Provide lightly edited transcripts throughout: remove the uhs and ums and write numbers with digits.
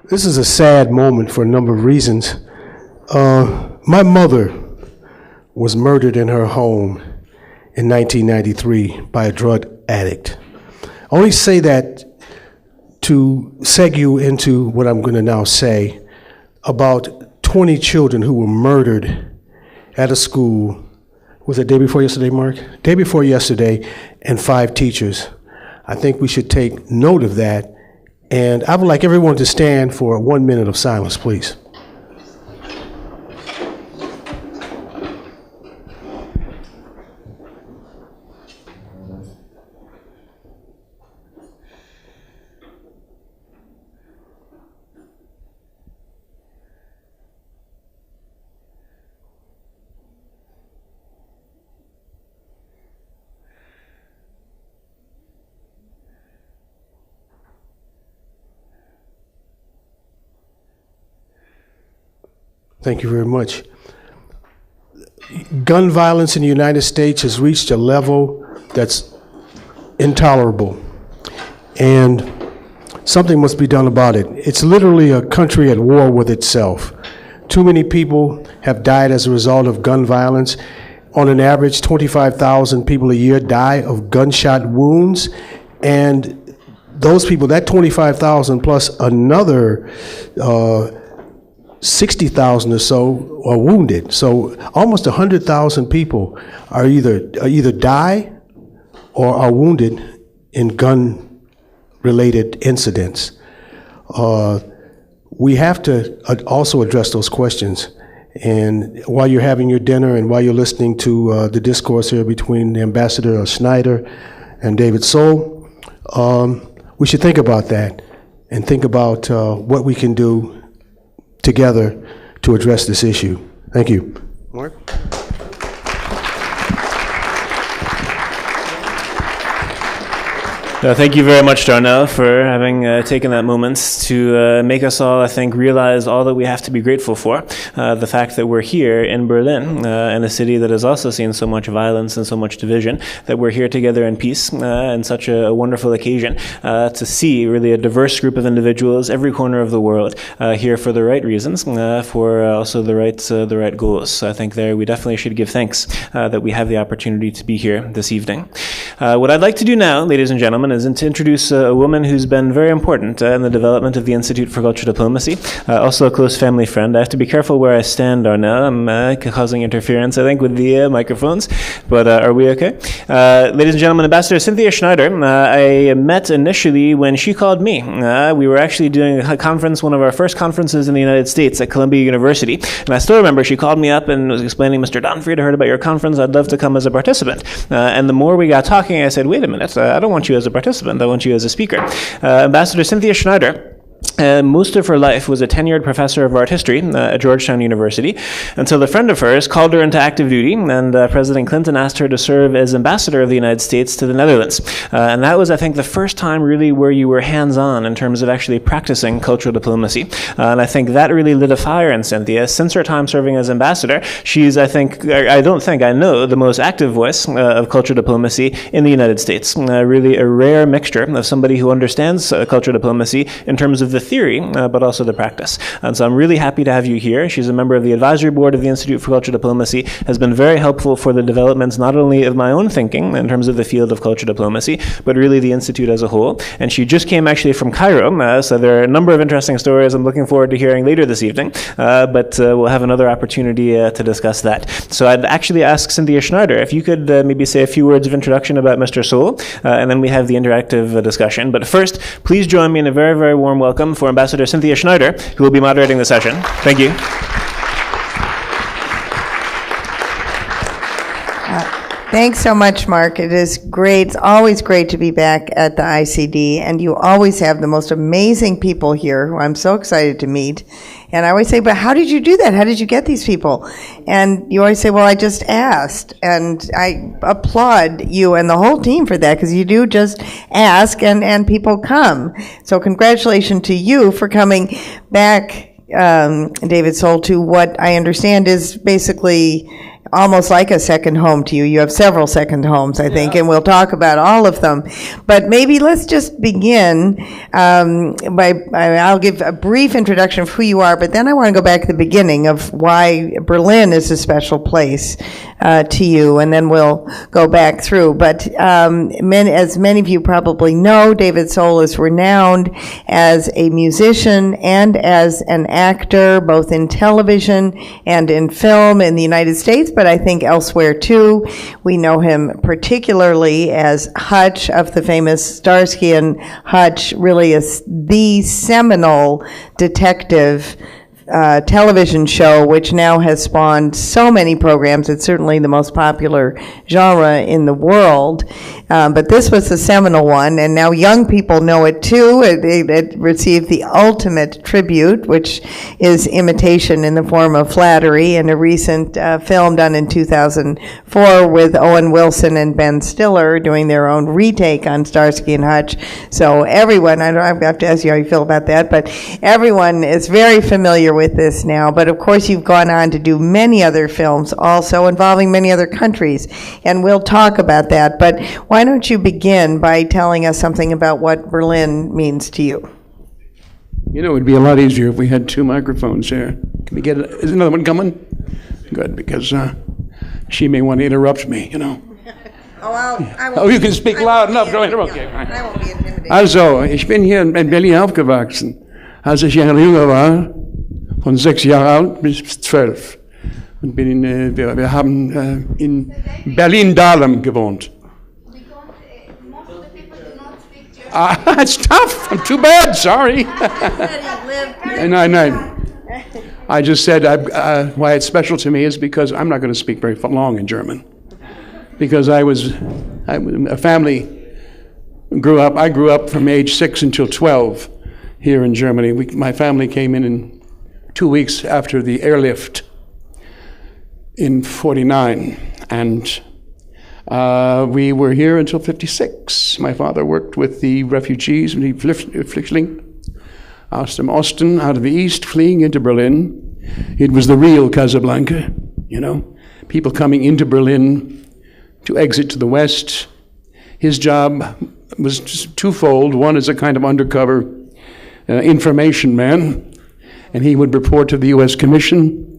This is a sad moment for a number of reasons. My mother was murdered in her home in 1993 by a drug addict. I only say that to segue into what I'm going to now say about 20 children who were murdered at a school. Was it day before yesterday, Mark? Day before yesterday, and 5 teachers. I think we should take note of that. And I would like everyone to stand for 1 minute of silence, please. Thank you very much. Gun violence in the United States has reached a level that's intolerable, and something must be done about it. It's literally a country at war with itself. Too many people have died as a result of gun violence. On an average, 25,000 people a year die of gunshot wounds, and those people, that 25,000 plus another 60,000 or so are wounded. So almost 100,000 people are either die or are wounded in gun-related incidents. We have to also address those questions. And while you're having your dinner and while you're listening to the discourse here between Ambassador Schneider and David Soul, we should think about that and think about what we can do together to address this issue. Thank you. Mark? Thank you very much, Darnell, for having taken that moment to make us all, I think, realize all that we have to be grateful for. The fact that we're here in Berlin, in a city that has also seen so much violence and so much division, that we're here together in peace, and such a wonderful occasion to see really a diverse group of individuals, every corner of the world, here for the right reasons, for also the right goals. So I think there we definitely should give thanks that we have the opportunity to be here this evening. What I'd like to do now, ladies and gentlemen, is to introduce a woman who's been very important in the development of the Institute for Cultural Diplomacy, also a close family friend. I have to be careful where I stand, Darnell. I'm causing interference, I think, with the microphones, but are we okay? Ladies and gentlemen, Ambassador Cynthia Schneider, I met initially when she called me. We were actually doing a conference, one of our first conferences in the United States at Columbia University, and I still remember she called me up and was explaining, Mr. Donfried, I heard about your conference, I'd love to come as a participant. And the more we got talking, I said, wait a minute, I don't want you as a participant, I want you as a speaker. Ambassador Cynthia Schneider, most of her life was a tenured professor of art history at Georgetown University until a friend of hers called her into active duty, and President Clinton asked her to serve as ambassador of the United States to the Netherlands. And that was, I think, the first time really where you were hands-on in terms of actually practicing cultural diplomacy. And I think that really lit a fire in Cynthia. Since her time serving as ambassador, she's, I know, the most active voice of cultural diplomacy in the United States. Really a rare mixture of somebody who understands cultural diplomacy in terms of the theory, but also the practice. And so I'm really happy to have you here. She's a member of the advisory board of the Institute for Cultural Diplomacy, has been very helpful for the developments not only of my own thinking in terms of the field of cultural diplomacy, but really the Institute as a whole. And she just came actually from Cairo, so there are a number of interesting stories I'm looking forward to hearing later this evening, but we'll have another opportunity to discuss that. So I'd actually ask Cynthia Schneider if you could maybe say a few words of introduction about Mr. Soul, and then we have the interactive discussion. But first, please join me in a very, very warm welcome for Ambassador Cynthia Schneider, who will be moderating the session. Thank you. Thanks so much, Mark. It is great. It's always great to be back at the ICD, and you always have the most amazing people here who I'm so excited to meet. And I always say, but how did you do that? How did you get these people? And you always say, well, I just asked. And I applaud you and the whole team for that, because you do just ask and people come. So congratulations to you for coming back, David Soul, to what I understand is basically almost like a second home to you. You have several second homes, I think, and we'll talk about all of them. But maybe let's just begin I'll give a brief introduction of who you are, but then I want to go back to the beginning of why Berlin is a special place to you, and then we'll go back through. But as many of you probably know, David Soul is renowned as a musician and as an actor, both in television and in film in the United States, but I think elsewhere too. We know him particularly as Hutch of the famous Starsky and Hutch, really the seminal detective television show, which now has spawned so many programs. It's certainly the most popular genre in the world. But this was the seminal one, and now young people know it too. It received the ultimate tribute, which is imitation in the form of flattery, in a recent film done in 2004 with Owen Wilson and Ben Stiller doing their own retake on Starsky and Hutch. So everyone, I have to ask you how you feel about that, but everyone is very familiar with this now. But of course, you've gone on to do many other films also involving many other countries, and we'll talk about that. But why don't you begin by telling us something about what Berlin means to you? You know, it'd be a lot easier if we had two microphones here. Can we get it? Is another one coming? Good, because she may want to interrupt me, you know. You can speak loud enough. Go ahead. Okay. I won't be intimidated. Also, ich bin hier in Berlin aufgewachsen. Als ich jünger war, von 6 Jahren alt bis 12. Und wir haben in Berlin-Dahlem gewohnt. It's tough. I'm too bad. Sorry. No. I just said why it's special to me is because I'm not going to speak very long in German. Because I grew up from age 6 until 12 here in Germany. My family came in 2 weeks after the airlift in 49, and we were here until 56. My father worked with the refugees, the Flüchtlinge aus dem Osten, out of the East, fleeing into Berlin. It was the real Casablanca, you know, people coming into Berlin to exit to the West. His job was just twofold. One is a kind of undercover information man, and he would report to the U.S. Commission.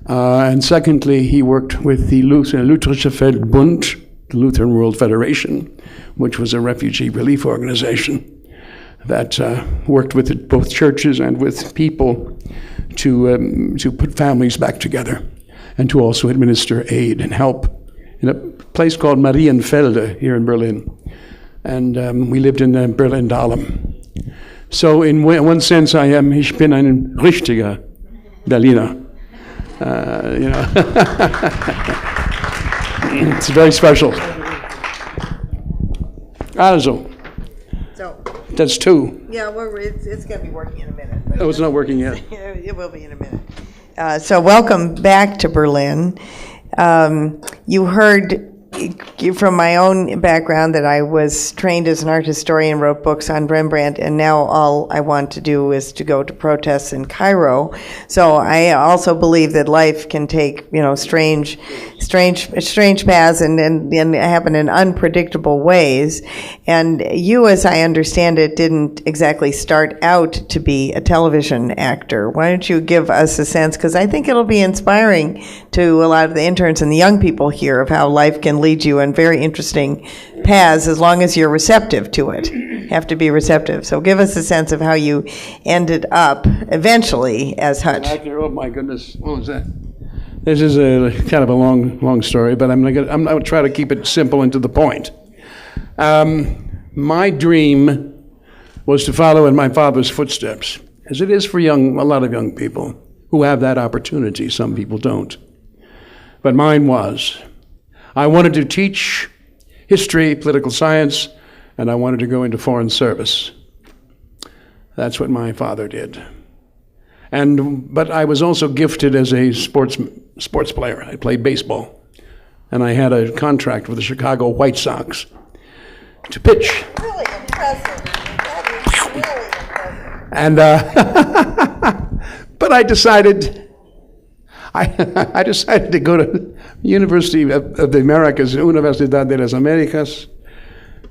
And secondly, he worked with the Lutherische Feldbund, the Lutheran World Federation, which was a refugee relief organization that worked with both churches and with people to put families back together and to also administer aid and help in a place called Marienfelde here in Berlin. And we lived in Berlin-Dahlem. So in one sense, ich bin ein richtiger Berliner. You know, it's very special. Also, that's two. Yeah, well, it's going to be working in a minute. Oh, it's not working yet. It will be in a minute. So welcome back to Berlin. You heard from my own background that I was trained as an art historian, wrote books on Rembrandt, and now all I want to do is to go to protests in Cairo. So I also believe that life can take, you know, strange paths and happen in unpredictable ways. And you, as I understand it, didn't exactly start out to be a television actor. Why don't you give us a sense, because I think it'll be inspiring to a lot of the interns and the young people here, of how life can lead you in very interesting paths as long as you're receptive to it. You have to be receptive. So give us a sense of how you ended up eventually as Hutch. Oh my goodness, what was that? This is a kind of a long story, but I'm going to try to keep it simple and to the point. My dream was to follow in my father's footsteps, as it is for a lot of young people who have that opportunity. Some people don't. But mine was. I wanted to teach history, political science, and I wanted to go into foreign service. That's what my father did. But I was also gifted as a sports player. I played baseball, and I had a contract with the Chicago White Sox to pitch. Really impressive. That is really impressive. And but I decided I decided to go to University of the Americas, Universidad de las Americas,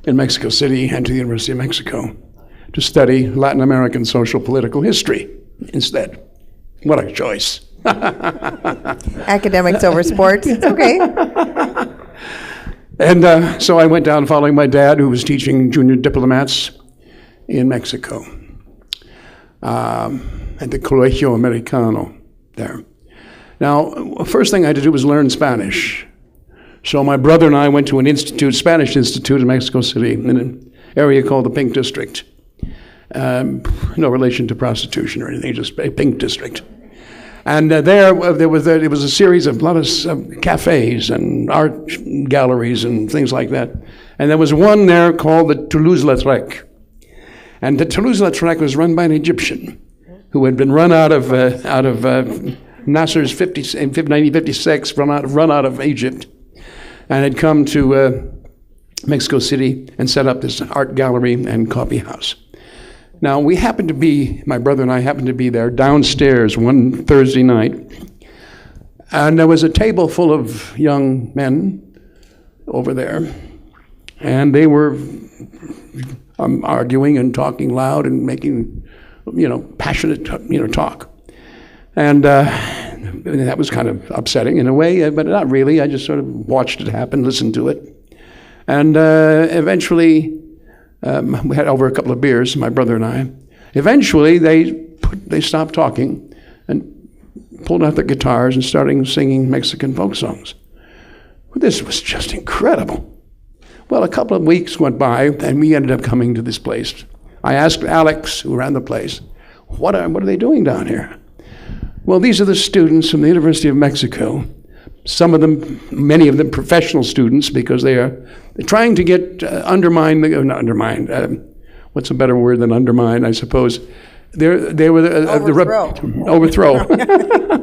in Mexico City, and to the University of Mexico to study Latin American social political history instead. What a choice. Academics over sports. It's okay. And so I went down following my dad, who was teaching junior diplomats in Mexico at the Colegio Americano there. Now, first thing I had to do was learn Spanish. So my brother and I went to an institute, Spanish institute in Mexico City, in an area called the Pink District. No relation to prostitution or anything, just a Pink District. And there was a series of a lot of cafes and art galleries and things like that. And there was one there called the Toulouse-Lautrec. And the Toulouse-Lautrec was run by an Egyptian who had been run out of Nasser's 1956, run out of Egypt, and had come to Mexico City and set up this art gallery and coffee house. Now, my brother and I happened to be there downstairs one Thursday night, and there was a table full of young men over there, and they were arguing and talking loud and making, passionate, talk. And that was kind of upsetting in a way, but not really. I just sort of watched it happen, listened to it. And eventually, we had over a couple of beers, my brother and I. Eventually, they stopped talking and pulled out their guitars and started singing Mexican folk songs. Well, this was just incredible. Well, a couple of weeks went by, and we ended up coming to this place. I asked Alex, who ran the place, what are they doing down here? Well, these are the students from the University of Mexico. Some of them, many of them professional students, because they're trying to get what's a better word than undermine, I suppose. They were overthrow.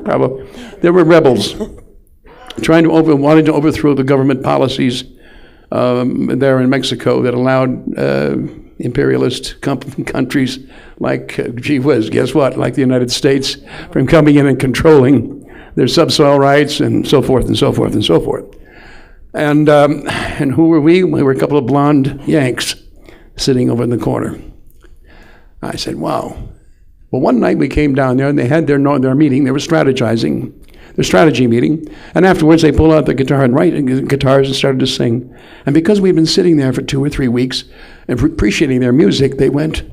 Probably. They were rebels, wanting to overthrow the government policies there in Mexico that allowed imperialist countries like, gee whiz, guess what, like the United States, from coming in and controlling their subsoil rights and so forth and so forth and so forth. And who were we? We were a couple of blonde Yanks sitting over in the corner. I said, wow. Well, one night we came down there and they had their meeting. They were strategizing, their strategy meeting. And afterwards they pulled out the guitars and started to sing. And because we'd been sitting there for 2 or 3 weeks and appreciating their music, they went,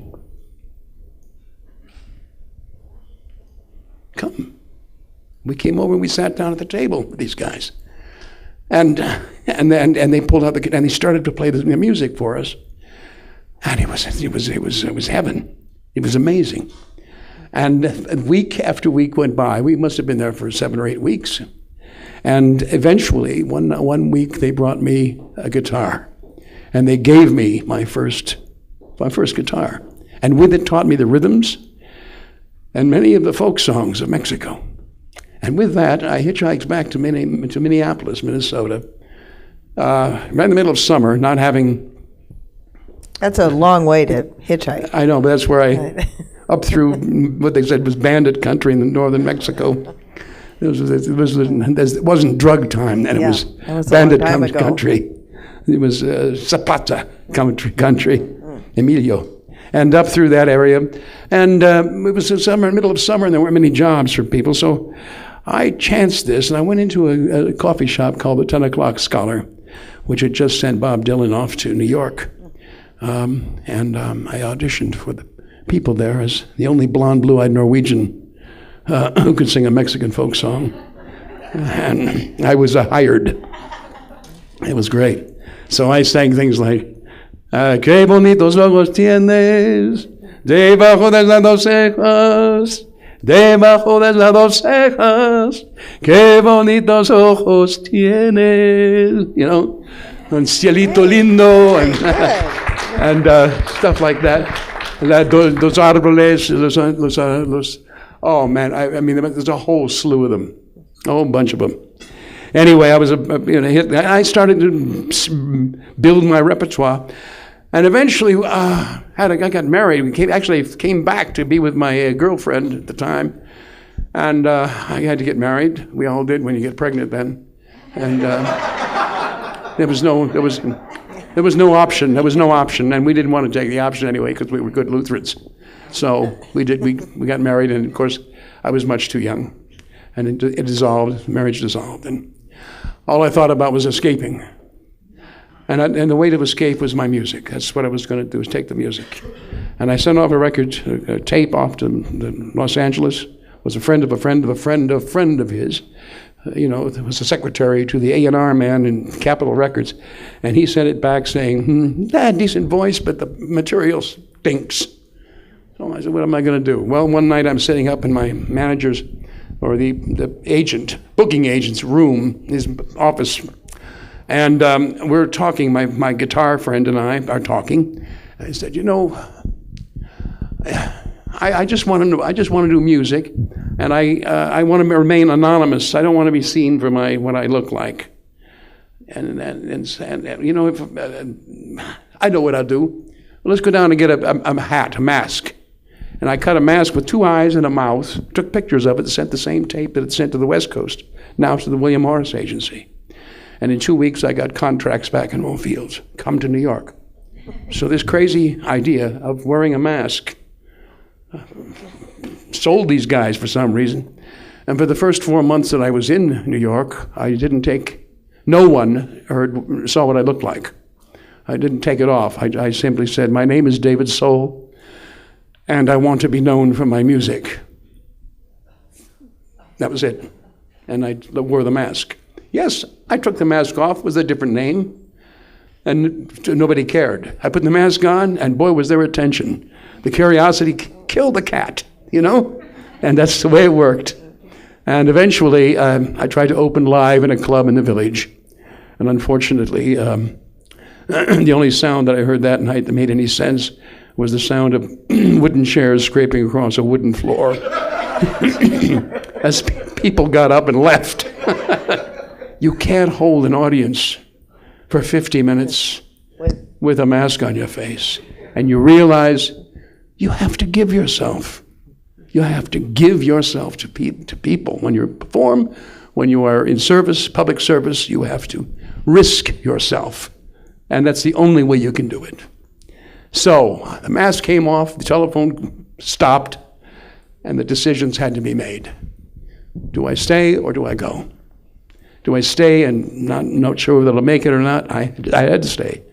come. We came over and we sat down at the table with these guys. And they pulled out and they started to play the music for us. And it was heaven. It was amazing. And week after week went by. We must have been there for 7 or 8 weeks. And eventually, one week, they brought me a guitar. And they gave me my first guitar. And with it taught me the rhythms and many of the folk songs of Mexico. And with that, I hitchhiked back to Minneapolis, Minnesota, right in the middle of summer, not having... That's a long way to hitchhike. I know, but that's where up through what they said was bandit country in northern Mexico. It wasn't drug time, and it was bandit country. It was Zapata country, Emilio. And up through that area. And it was middle of summer, and there weren't many jobs for people, so I chanced this, and I went into a coffee shop called the 10 O'Clock Scholar, which had just sent Bob Dylan off to New York. And I auditioned for the people there as the only blonde, blue-eyed Norwegian who could sing a Mexican folk song. And I was hired. It was great. So I sang things like, qué bonitos ojos tienes, debajo de las dos cejas, debajo de las dos cejas, qué bonitos ojos tienes, and cielito lindo, and stuff like that. Los árboles, oh man, I mean, there's a whole slew of them, a whole bunch of them. Anyway, I was I started to build my repertoire, and eventually I got married. Came back to be with my girlfriend at the time, And I had to get married. We all did when you get pregnant then. And there was no option. There was no option, and we didn't want to take the option anyway because we were good Lutherans. So we did. We got married, and of course, I was much too young, and it dissolved. Marriage dissolved, and all I thought about was escaping. And the way to escape was my music. That's what I was going to do, was take the music. And I sent off a tape off to Los Angeles. Was a friend of a friend of a friend of a friend of his. Was a secretary to the A&R man in Capitol Records. And he sent it back saying, decent voice, but the material stinks. So I said, what am I going to do? Well, one night I'm sitting up in my manager's, or the booking agent's room, his office, and we're talking, my guitar friend and I are talking. I said, I just want to do music, and I want to remain anonymous. I don't want to be seen for what I look like. And if I know what I'll do. Well, let's go down and get a mask. And I cut a mask with 2 eyes and a mouth, took pictures of it, sent the same tape that it sent to the West Coast, now to the William Morris Agency. And in 2 weeks, I got contracts back in all fields. Come to New York. So this crazy idea of wearing a mask sold these guys for some reason. And for the first 4 months that I was in New York, no one saw what I looked like. I didn't take it off. I simply said, my name is David Soul, and I want to be known for my music. That was it. And I wore the mask. Yes, I took the mask off with a different name, and nobody cared. I put the mask on, and boy, was there attention. The curiosity killed the cat, and that's the way it worked. And eventually, I tried to open live in a club in the village, and unfortunately, the only sound that I heard that night that made any sense was the sound of wooden chairs scraping across a wooden floor as people got up and left. You can't hold an audience for 50 minutes with a mask on your face. And you realize you have to give yourself. You have to give yourself to people. When you perform, when you are in service, public service, you have to risk yourself. And that's the only way you can do it. So the mask came off, the telephone stopped, and the decisions had to be made. Do I stay or do I go? Do I stay and not sure that I'll make it or not? I had to stay.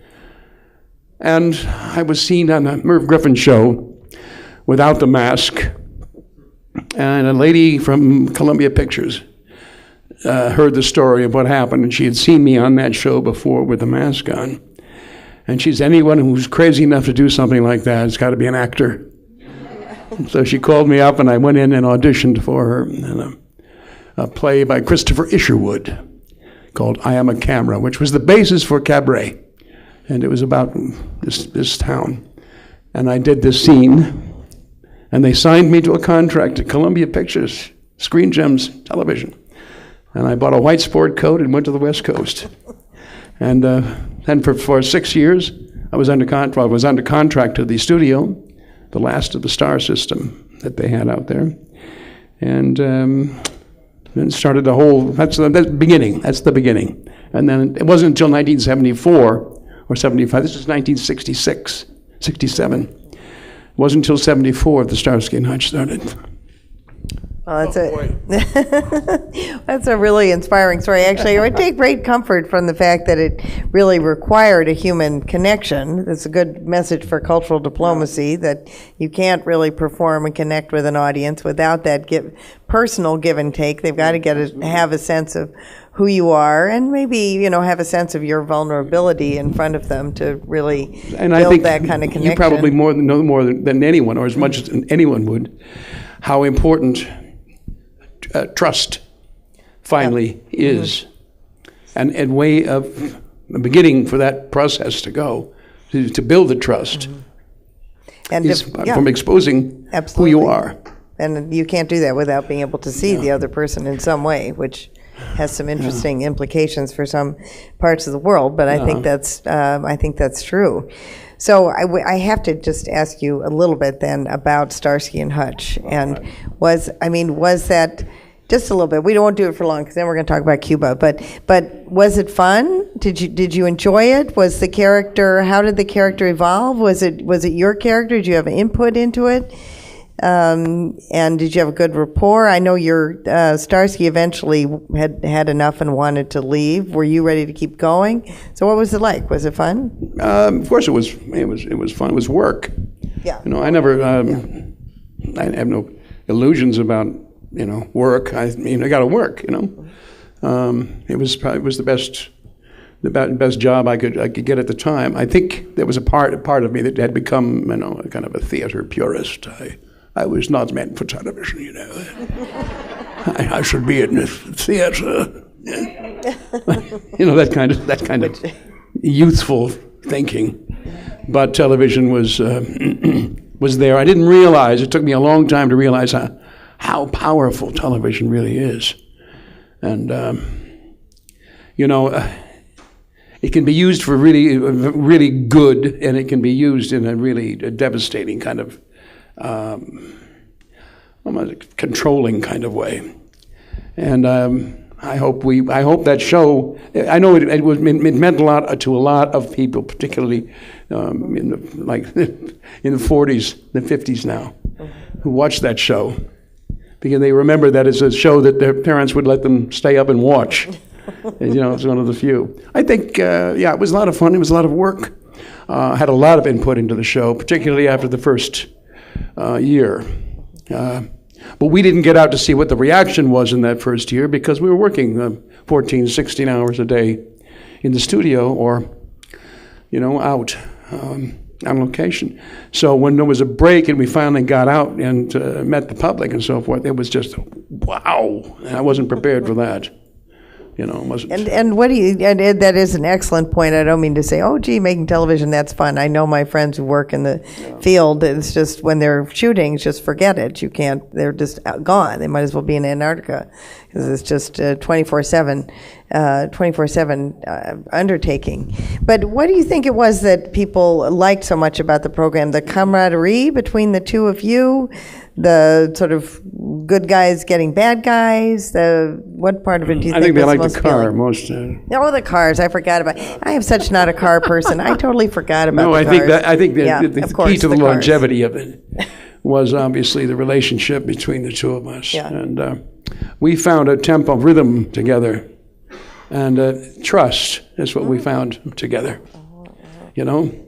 And I was seen on the Merv Griffin show without the mask, and a lady from Columbia Pictures heard the story of what happened, and she had seen me on that show before with the mask on. And she said, anyone who's crazy enough to do something like that has got to be an actor. So she called me up, and I went in and auditioned for her in a play by Christopher Isherwood called I Am a Camera, which was the basis for Cabaret. And it was about this town. And I did this scene, and they signed me to a contract at Columbia Pictures, Screen Gems Television. And I bought a white sport coat and went to the West Coast. And then for 6 years, I was under contract to the studio, the last of the star system that they had out there. And then started the whole, that's the beginning. That's the beginning. And then it wasn't until 1974 or 75, this was 1966, 67. It wasn't until 74 the Starsky and Hutch started. Well, that's a really inspiring story. Actually, I would take great comfort from the fact that it really required a human connection. That's a good message for cultural diplomacy, that you can't really perform and connect with an audience without that personal give and take. They've got to have a sense of who you are, and maybe have a sense of your vulnerability in front of them to really build that kind of connection. You probably know more than anyone, or as much as anyone would, how important trust finally is, and a way of a beginning for that process to go, to build the trust, and is from exposing who you are. And you can't do that without being able to see the other person in some way, which has some interesting implications for some parts of the world. But I think that's true. So I have to just ask you a little bit then about Starsky and Hutch, and was that just a little bit? We don't want to do it for long because then we're going to talk about Cuba. But was it fun? Did you enjoy it? Was the character? How did the character evolve? Was it your character? Did you have input into it? And did you have a good rapport? I know your Starsky eventually had enough and wanted to leave. Were you ready to keep going? So what was it like? Was it fun? Of course, it was. It was fun. It was work. Yeah. You know, I never. I have no illusions about work. I got to work. It was the best job I could get at the time. I think there was a part of me that had become kind of a theater purist. I was not meant for television, I should be in the theater. that kind of youthful thinking. But television was there. I didn't realize. It took me a long time to realize how powerful television really is, and it can be used for really, really good, and it can be used in a really devastating kind of almost controlling kind of way. And I hope that show. I know it meant a lot to a lot of people, particularly in the 40s, the 50s now, who watched that show, because they remember that it's a show that their parents would let them stay up and watch. And, it's one of the few. I think, it was a lot of fun. It was a lot of work. Had a lot of input into the show, particularly after the first year. But we didn't get out to see what the reaction was in that first year because we were working 14, 16 hours a day in the studio or, out on location. So when there was a break and we finally got out and met the public and so forth, it was just, wow. And I wasn't prepared for that. Wasn't. And what do you? And that is an excellent point. I don't mean to say, oh, gee, making television, that's fun. I know my friends who work in the field. It's just when they're shooting, just forget it. You can't. They're just gone. They might as well be in Antarctica because it's just 24/7 undertaking. But what do you think it was that people liked so much about the program? The camaraderie between the two of you, the sort of good guys getting bad guys. What part of it do you think? I think they like most the car appealing? most. Oh, the cars! I forgot about. I am such not a car person. I totally forgot about. No, the I cars. think the key to the cars. longevity of it was obviously the relationship between the two of us, and we found a tempo rhythm together, and trust is what we found together, and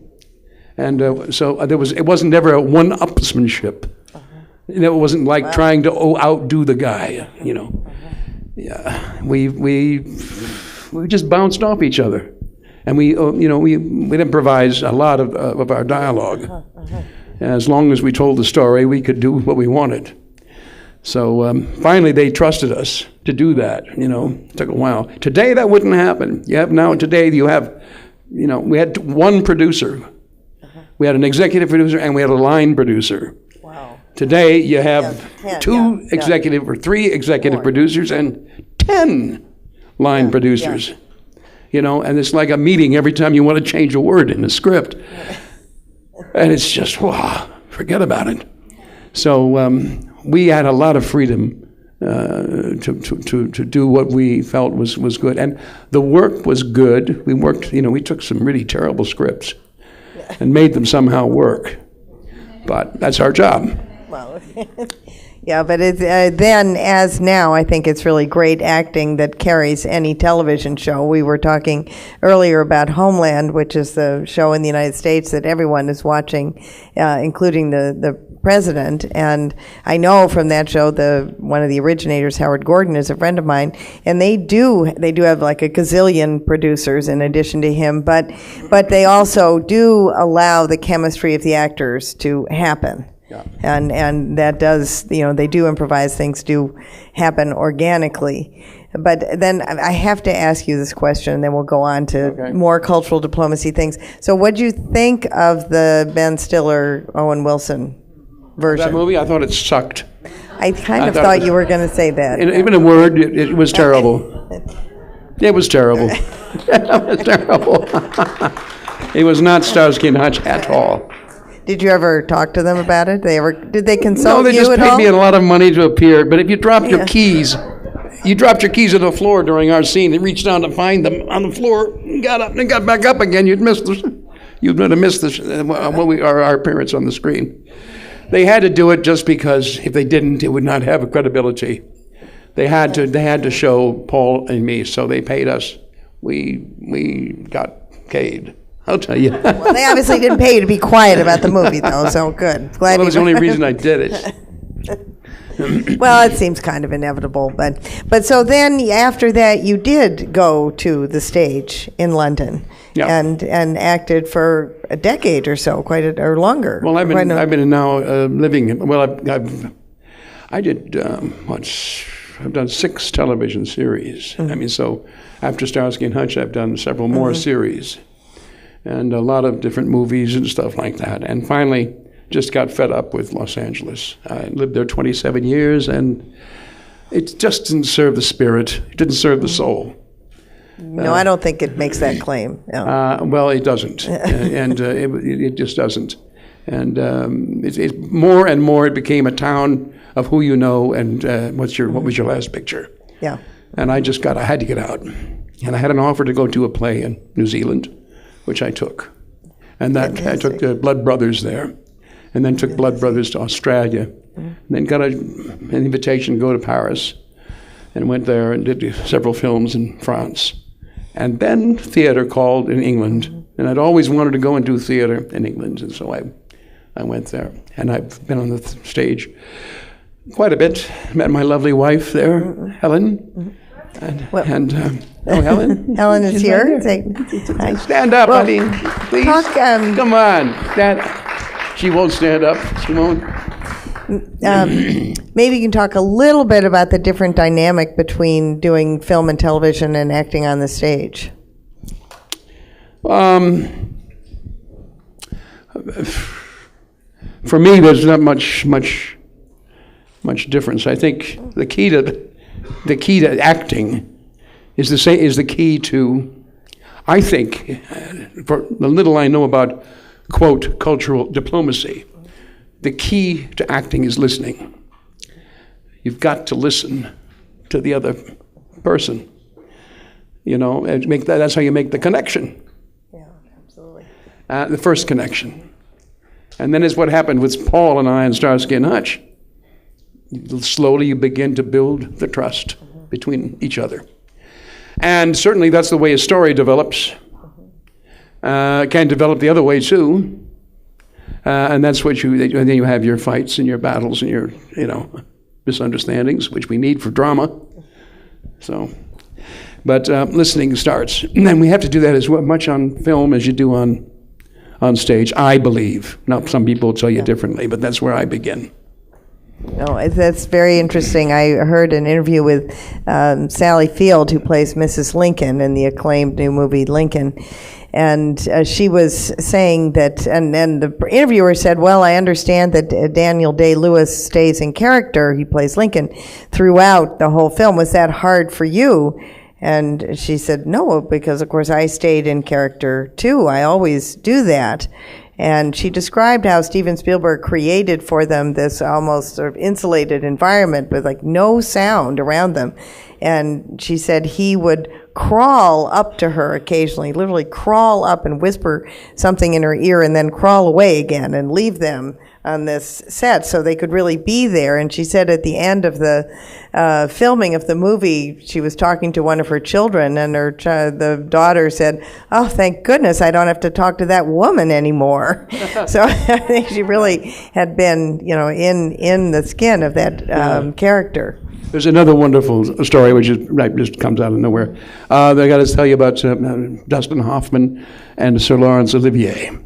so it wasn't never a one-upsmanship. It wasn't like trying to outdo the guy, Yeah, we just bounced off each other, and we'd improvise a lot of our dialogue. As long as we told the story, we could do what we wanted. So finally, they trusted us to do that. It took a while. Today, that wouldn't happen. Today you have, we had one producer. We had an executive producer and we had a line producer. Wow. Today, you have two executive or three executive producers and 10 line producers. And it's like a meeting every time you want to change a word in the script. And it's just, wow, forget about it. So we had a lot of freedom to do what we felt was good. And the work was good. We worked, we took some really terrible scripts and made them somehow work. But that's our job. Well, yeah, but it's, then as now, I think it's really great acting that carries any television show. We were talking earlier about Homeland, which is the show in the United States that everyone is watching, including the president. And I know from that show, one of the originators, Howard Gordon, is a friend of mine, and they do have like a gazillion producers in addition to him, but they also do allow the chemistry of the actors to happen. Yeah. And that does, they do improvise, things do happen organically. But then I have to ask you this question, and then we'll go on to more cultural diplomacy things. So what do you think of the Ben Stiller, Owen Wilson version? That movie, I thought it sucked. I thought you were going to say that. Even a word, it was terrible. It was terrible. It was terrible. It was not Starsky and Hutch at all. Did you ever talk to them about it? Did they consult No, they you just at paid all? me a lot of money to appear. But if you dropped your keys, you dropped your keys on the floor during our scene. They reached down to find them on the floor, and got up and got back up again. You'd have missed our appearance on the screen. They had to do it just because if they didn't, it would not have a credibility. They had to show Paul and me, so they paid us. We got paid. I'll tell you. Well, they obviously didn't pay you to be quiet about the movie, though, so good. Glad That was the only reason I did it. Well, it seems kind of inevitable, but so then after that, you did go to the stage in London, and acted for a decade or so, or longer. Well, I've been now living. Well, I've done 6 television series. I mean, so after Starsky and Hutch, I've done several more series, and a lot of different movies and stuff like that. And finally, just got fed up with Los Angeles. I lived there 27 years, and it just didn't serve the spirit. It didn't serve the soul. No, I don't think it makes that claim. No. Well, it doesn't, and it just doesn't. And it's more and more, it became a town of who you know and what was your last picture. Yeah. And I had to get out. And I had an offer to go do a play in New Zealand, which I took. And I took the Blood Brothers there, and then took Blood Brothers to Australia, and then got an invitation to go to Paris, and went there and did several films in France. And then theater called in England, and I'd always wanted to go and do theater in England, and so I went there. And I've been on the stage quite a bit. Met my lovely wife there, Helen. Helen? Helen is here. Right. Stand up, honey, please. Come on. She won't stand up. She won't. Maybe you can talk a little bit about the different dynamic between doing film and television and acting on the stage. For me, there's not much difference. I think the key to acting is the key to, I think, for the little I know about, quote, cultural diplomacy, the key to acting is listening. You've got to listen to the other person, and that's how you make the connection. Yeah, absolutely. The first connection. And then is what happened with Paul and I and Starsky and Hutch. Slowly you begin to build the trust between each other. And certainly that's the way a story develops. Can develop the other way too. And that's what then you have your fights and your battles and your, misunderstandings, which we need for drama. So, but listening starts. And then we have to do that as much on film as you do on stage, I believe. Now, some people tell you differently, but that's where I begin. No, that's very interesting. I heard an interview with Sally Field, who plays Mrs. Lincoln in the acclaimed new movie Lincoln. And she was saying that, and the interviewer said, well, I understand that Daniel Day-Lewis stays in character, he plays Lincoln, throughout the whole film. Was that hard for you? And she said, no, because of course I stayed in character too. I always do that. And she described how Steven Spielberg created for them this almost sort of insulated environment with like no sound around them. And she said he would crawl up to her occasionally, literally crawl up and whisper something in her ear and then crawl away again and leave them on this set so they could really be there. And she said at the end of the filming of the movie, she was talking to one of her children, and the daughter said, oh, thank goodness I don't have to talk to that woman anymore. So I think she really had been, in the skin of that character. There's another wonderful story which just comes out of nowhere. I got to tell you about Dustin Hoffman and Sir Laurence Olivier.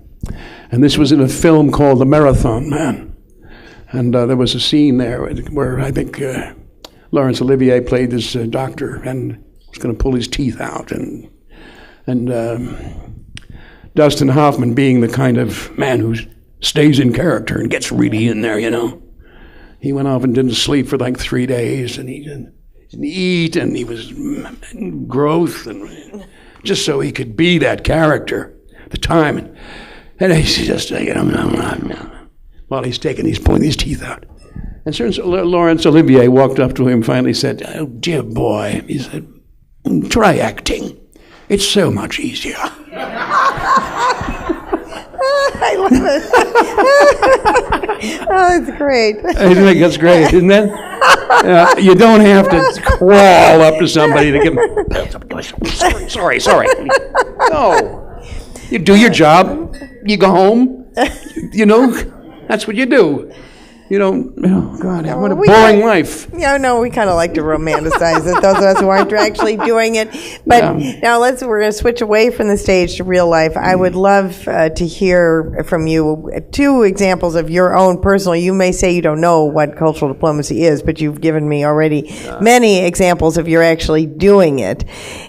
And this was in a film called The Marathon Man. And there was a scene there where I think Laurence Olivier played this doctor and was going to pull his teeth out. And Dustin Hoffman, being the kind of man who stays in character and gets really in there, he went off and didn't sleep for like 3 days, and he didn't eat, and he was in growth, and just so he could be that character. the time. And he's just, while he's pulling his teeth out. And Sir Laurence Olivier walked up to him and finally said, "Oh, dear boy," he said, "try acting. It's so much easier." I love it. Oh, it's great. I think that's great, isn't it? You don't have to crawl up to somebody to give them, sorry. No. You do your job, you go home, that's what you do. Oh God, what a boring life. Yeah, no, we kind of like to romanticize it, those of us who aren't actually doing it. But now we're going to switch away from the stage to real life. I would love to hear from you 2 examples of your own personal. You may say you don't know what cultural diplomacy is, but you've given me already many examples of you're actually doing it.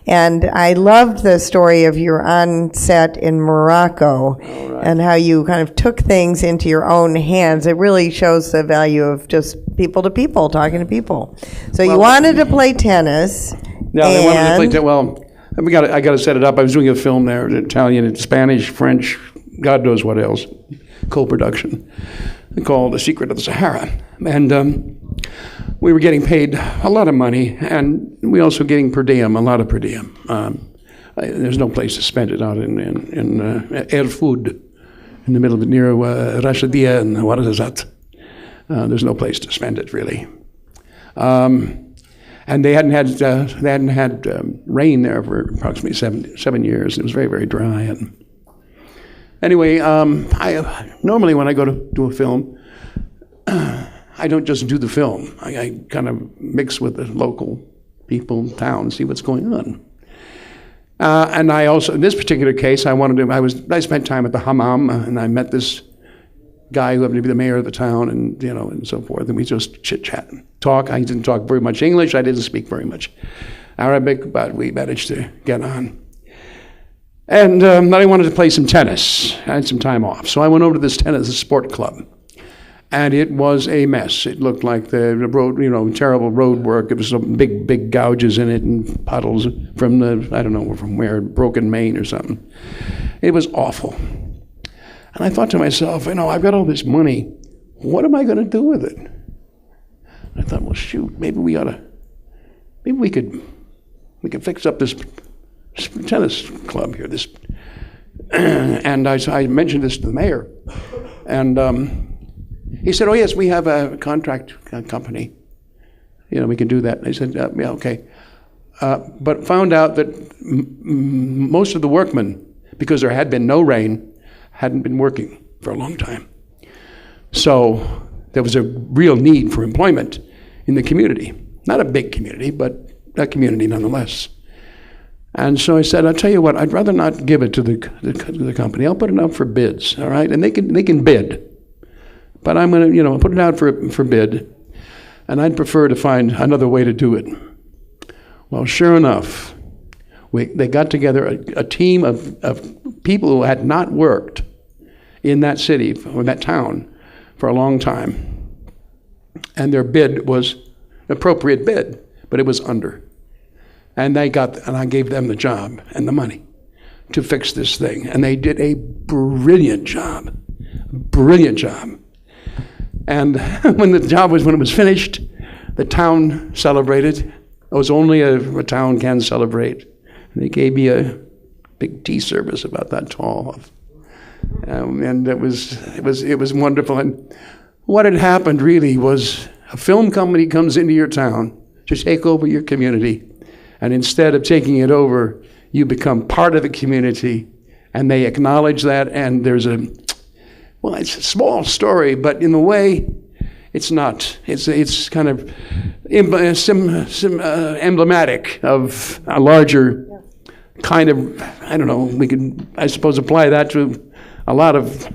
And I loved the story of your on set in Morocco and how you kind of took things into your own hands. It really shows the value of just people to people, talking to people. So you wanted to play tennis. Yeah, I wanted to play tennis. Well, I got to set it up. I was doing a film there, Italian, Spanish, French, God knows what else, co-production, called The Secret of the Sahara. And we were getting paid a lot of money, and we also getting per diem, a lot of per diem. There's no place to spend it out in Erfoud, in the middle of it, near Rashidia and what is that? There's no place to spend it, really. And they hadn't had rain there for approximately seven years. It was very, very dry. And anyway, I normally when I go to do a film, I don't just do the film. I kind of mix with the local people, town, see what's going on. And I also, in this particular case, I spent time at the hammam, and I met this guy who happened to be the mayor of the town, and and so forth, and we just chit-chat and talk. I didn't talk very much English. I didn't speak very much Arabic, but we managed to get on. And then I wanted to play some tennis. I had some time off, so I went over to this tennis sport club, and it was a mess. It looked like the road, terrible road work. It was some big gouges in it and puddles from I don't know from where, broken main or something. It was awful. And I thought to myself, I've got all this money. What am I going to do with it? And I thought, well, shoot, maybe we could fix up this tennis club here. And I mentioned this to the mayor, and he said, "Oh yes, we have a contract company. We can do that." And I said, "Yeah, okay," but found out that most of the workmen, because there had been no rain, hadn't been working for a long time. So there was a real need for employment in the community. Not a big community, but a community nonetheless. And so I said, I'll tell you what, I'd rather not give it to the company. I'll put it out for bids, all right? And they can bid. But I'm going to, put it out for bid, and I'd prefer to find another way to do it. Well, sure enough, they got together a team of people who had not worked in that city or that town for a long time, and their bid was an appropriate bid, but it was under. And I gave them the job and the money to fix this thing, and they did a brilliant job. And when it was finished, the town celebrated. It was only a town can celebrate. And they gave me a big tea service about that tall, and it was wonderful. And what had happened really was a film company comes into your town to take over your community, and instead of taking it over, you become part of the community, and they acknowledge that. And there's it's a small story, but in a way, it's not. It's kind of emblematic of a larger kind of, I don't know, we could, I suppose, apply that to a lot of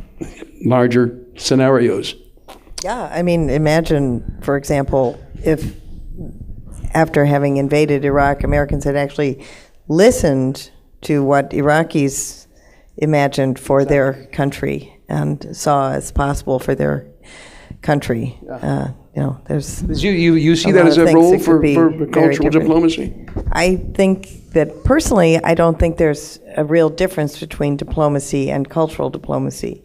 larger scenarios. Yeah, I mean, imagine, for example, if after having invaded Iraq, Americans had actually listened to what Iraqis imagined for their country and saw as possible for their country. There's you see that as a role for cultural diplomacy? I think that personally, I don't think there's a real difference between diplomacy and cultural diplomacy.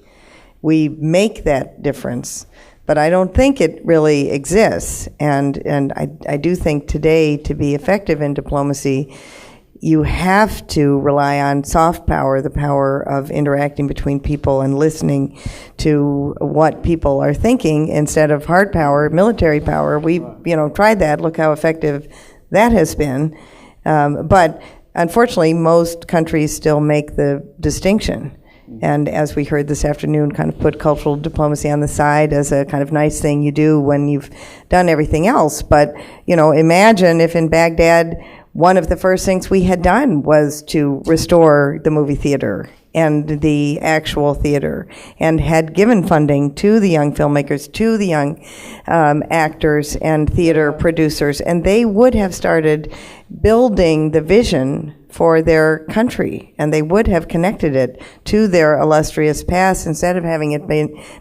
We make that difference, but I don't think it really exists. And I do think today, to be effective in diplomacy, you have to rely on soft power, the power of interacting between people and listening to what people are thinking, instead of hard power, military power. We've tried that. Look how effective that has been. But unfortunately, most countries still make the distinction. And as we heard this afternoon, kind of put cultural diplomacy on the side as a kind of nice thing you do when you've done everything else. But, imagine if in Baghdad, one of the first things we had done was to restore the movie theater and the actual theater, and had given funding to the young filmmakers, to the young actors and theater producers, and they would have started building the vision for their country, and they would have connected it to their illustrious past instead of having it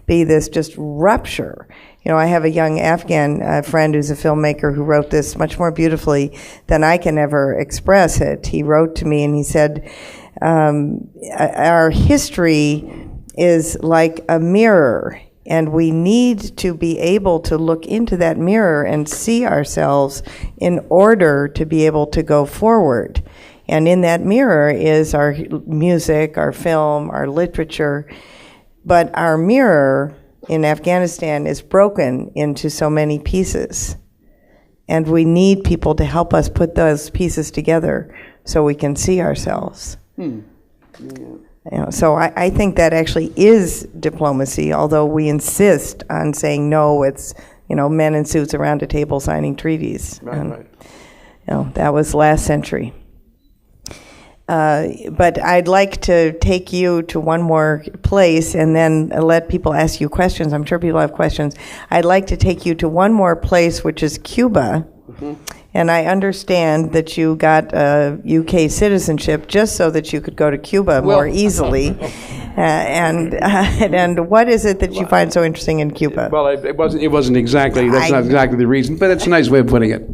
be this just rupture. I have a young Afghan friend who's a filmmaker who wrote this much more beautifully than I can ever express it. He wrote to me and he said, our history is like a mirror, and we need to be able to look into that mirror and see ourselves in order to be able to go forward. And in that mirror is our music, our film, our literature. But our mirror in Afghanistan is broken into so many pieces. And we need people to help us put those pieces together so we can see ourselves. So I think that actually is diplomacy, although we insist on saying, no, it's men in suits around a table signing treaties. Right. That was last century. But I'd like to take you to one more place and then let people ask you questions. I'm sure people have questions. I'd like to take you to one more place, which is Cuba. Mm-hmm. And I understand that you got UK citizenship just so that you could go to Cuba more easily. And what is it that you find so interesting in Cuba? Well, it wasn't exactly, that's not exactly the reason, but it's a nice way of putting it.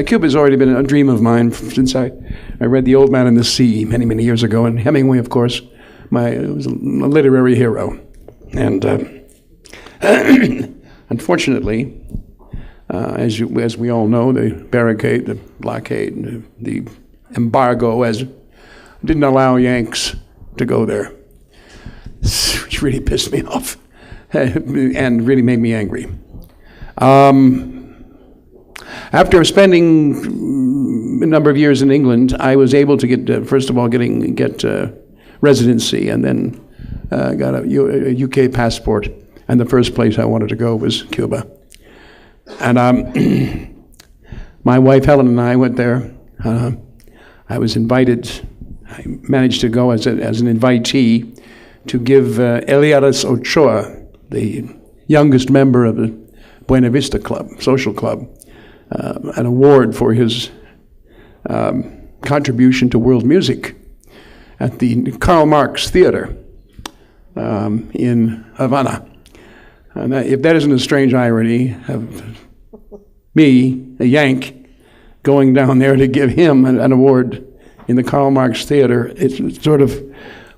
Cuba's already been a dream of mine since I read The Old Man and the Sea many, many years ago, and Hemingway, of course, was a literary hero. And unfortunately, as we all know, the barricade, the blockade, the embargo didn't allow Yanks to go there, which really pissed me off and really made me angry. After spending a number of years in England, I was able to get, first of all, get residency, and then got a UK passport. And the first place I wanted to go was Cuba. And my wife Helen and I went there. I was invited. I managed to go as an invitee to give Eliares Ochoa, the youngest member of the Buena Vista Club, social club, an award for his contribution to world music at the Karl Marx Theater in Havana. And if that isn't a strange irony of me, a Yank, going down there to give him an award in the Karl Marx Theater, it's sort of,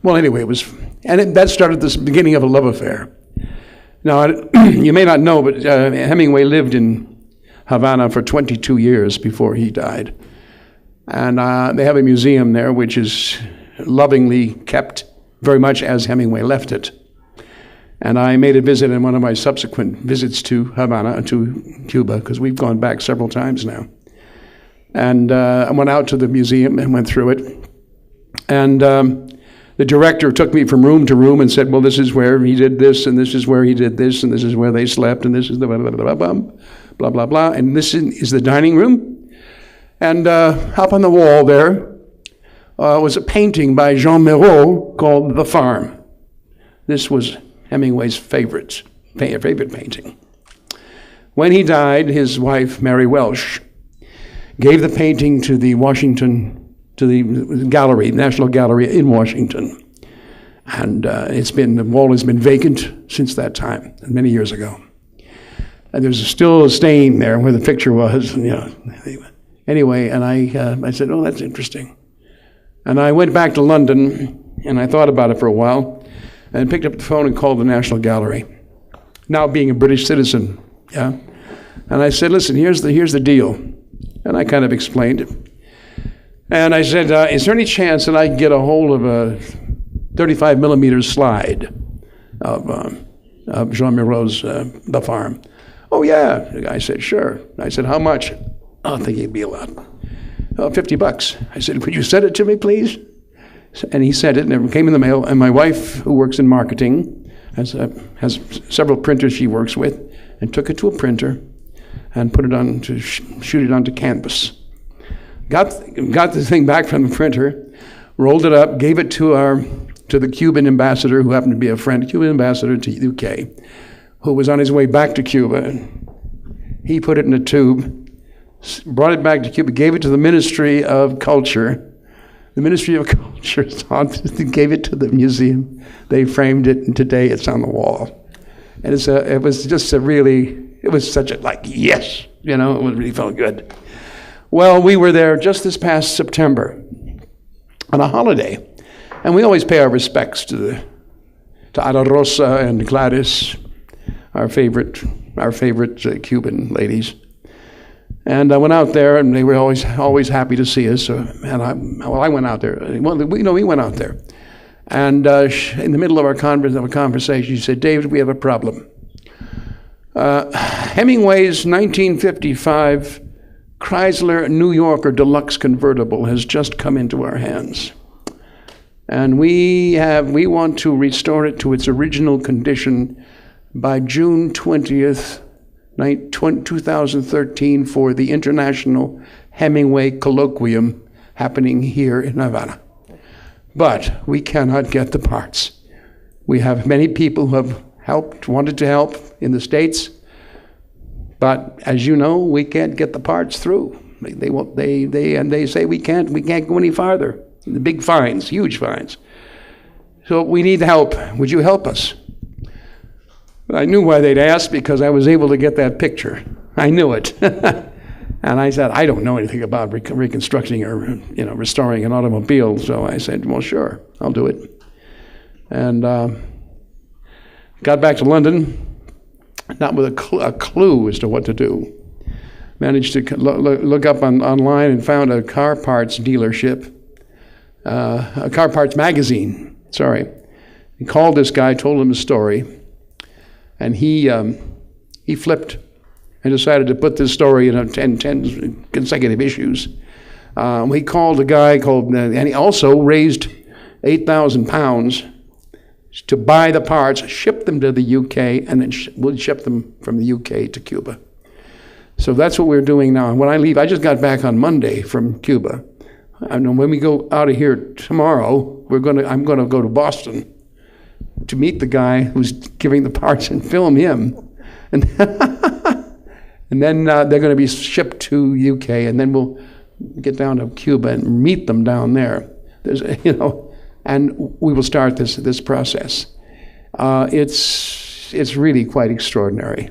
well, anyway, that started the beginning of a love affair. Now, you may not know, but Hemingway lived in Havana for 22 years before he died. And they have a museum there which is lovingly kept very much as Hemingway left it. And I made a visit in one of my subsequent visits to Havana, to Cuba, because we've gone back several times now. And I went out to the museum and went through it. And the director took me from room to room and said, well, this is where he did this, and this is where he did this, and this is where they slept, and this is the blah, blah, blah, blah, blah, blah, blah. And this is the dining room. And up on the wall there was a painting by Jean Miro called The Farm. This was Hemingway's favorite painting. When he died, his wife, Mary Welsh, gave the painting to the gallery, National Gallery in Washington. And the wall has been vacant since that time, many years ago. And there's still a stain there where the picture was, Anyway, and I said, oh, that's interesting. And I went back to London, and I thought about it for a while, and picked up the phone and called the National Gallery, now being a British citizen, yeah? And I said, listen, here's the deal. And I kind of explained it. And I said, is there any chance that I can get a hold of a 35 millimeter slide of Jean Moreau's The Farm? Oh, yeah. The guy said, sure. I said, how much? Oh, I think it'd be a lot. Oh, $50. I said, could you send it to me, please? And he sent it, and it came in the mail. And my wife, who works in marketing, has several printers she works with, and took it to a printer and put it on to shoot it onto canvas. Got the thing back from the printer, rolled it up, gave it to the Cuban ambassador, who happened to be a friend, Cuban ambassador to the UK, who was on his way back to Cuba. He put it in a tube, brought it back to Cuba, gave it to the Ministry of Culture. The Ministry of Culture gave it to the museum. They framed it, and today it's on the wall. And it was just it was such a, yes, it really felt good. Well, we were there just this past September on a holiday, and we always pay our respects to Ada Rosa and Gladys, our favorite Cuban ladies. And I went out there, and they were always happy to see us. I went out there. Well, we went out there, and in the middle of our conversation, she said, "David, we have a problem. Hemingway's 1955 Chrysler New Yorker Deluxe convertible has just come into our hands, and we want to restore it to its original condition by June 20th, 2013 for the International Hemingway Colloquium happening here in Havana. But we cannot get the parts. We have many people who have wanted to help in the States, but as you know, we can't get the parts through. They say we can't go any farther. The big fines, huge fines. So we need help. Would you help us?" I knew why they'd ask, because I was able to get that picture. I knew it. And I said, I don't know anything about reconstructing or restoring an automobile. So I said, well, sure, I'll do it. And got back to London, not with a clue as to what to do. Managed to look up online and found a car parts dealership, a car parts magazine, sorry. He called this guy, told him the story. And he flipped and decided to put this story in 10 consecutive issues. He called a guy and he also raised 8,000 pounds to buy the parts, ship them to the UK, and then we'll ship them from the UK to Cuba. So that's what we're doing now. And when I leave, I just got back on Monday from Cuba. And when we go out of here tomorrow, I'm going to go to Boston to meet the guy who's giving the parts and film him. And, and then they're going to be shipped to UK, and then we'll get down to Cuba and meet them down there. And we will start this process. It's really quite extraordinary.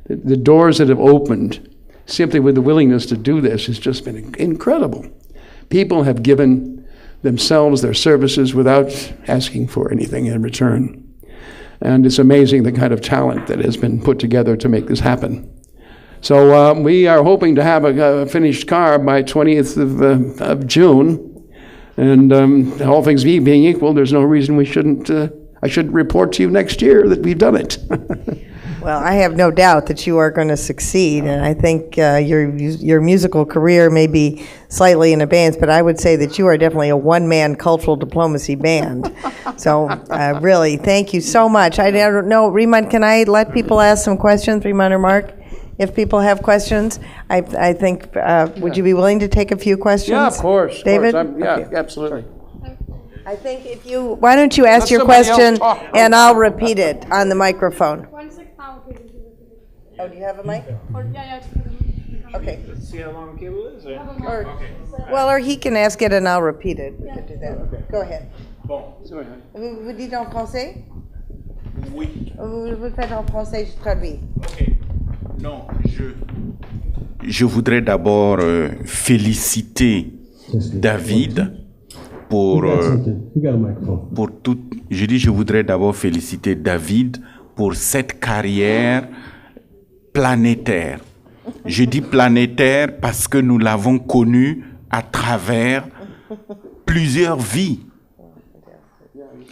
The doors that have opened simply with the willingness to do this has just been incredible. People have given themselves their services without asking for anything in return. And it's amazing the kind of talent that has been put together to make this happen. So we are hoping to have a finished car by 20th of June. And all things being equal, there's no reason we shouldn't, I should report to you next year that we've done it. Well, I have no doubt that you are going to succeed, and I think your musical career may be slightly in advance, but I would say that you are definitely a one-man cultural diplomacy band. So really, thank you so much. I don't know, Riemann, can I let people ask some questions, Riemann or Mark? If people have questions, I think, would you be willing to take a few questions? Yeah, of course. David? Okay. Absolutely. I think why don't you ask your question, and I'll repeat it on the microphone. Oh, do you have a mic? Okay. Let's see how long the cable is. Or he can ask it and I'll repeat it. We could do that. Okay. Go ahead. Bon. Vous dites en français? Oui. Vous le faites en français, je traduis. Ok. Non, je voudrais d'abord féliciter David pour tout. Je voudrais d'abord féliciter David pour cette carrière planétaire. Je dis planétaire parce que nous l'avons connu à travers plusieurs vies.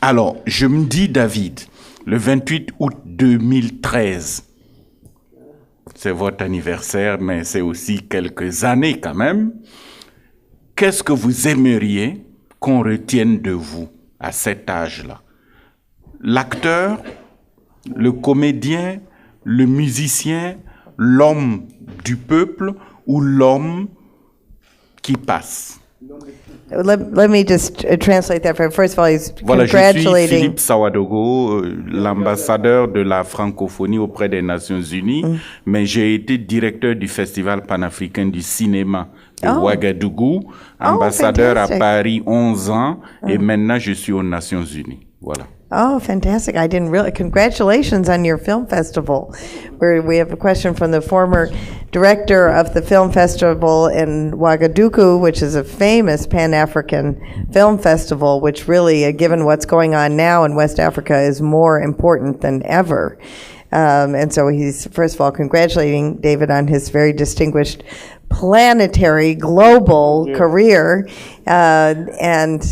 Alors, je me dis, David, le 28 août 2013, c'est votre anniversaire, mais c'est aussi quelques années quand même. Qu'est-ce que vous aimeriez qu'on retienne de vous à cet âge-là? L'acteur, le comédien, le musicien, l'homme du peuple ou l'homme qui passe? Let me just translate that. First of all, he's Voilà, je suis congratulating. Philippe Sawadogo, l'ambassadeur de la francophonie auprès des Nations Unies, mais j'ai été directeur du Festival panafricain du cinéma de Ouagadougou, ambassadeur à fantastic. Paris 11 ans, et maintenant je suis aux Nations Unies. Voilà. Oh, fantastic. I didn't really. Congratulations on your film festival. We have a question from the former director of the film festival in Ouagadougou, which is a famous Pan-African film festival, which really, given what's going on now in West Africa, is more important than ever. And so he's, first of all, congratulating David on his very distinguished planetary, global career, and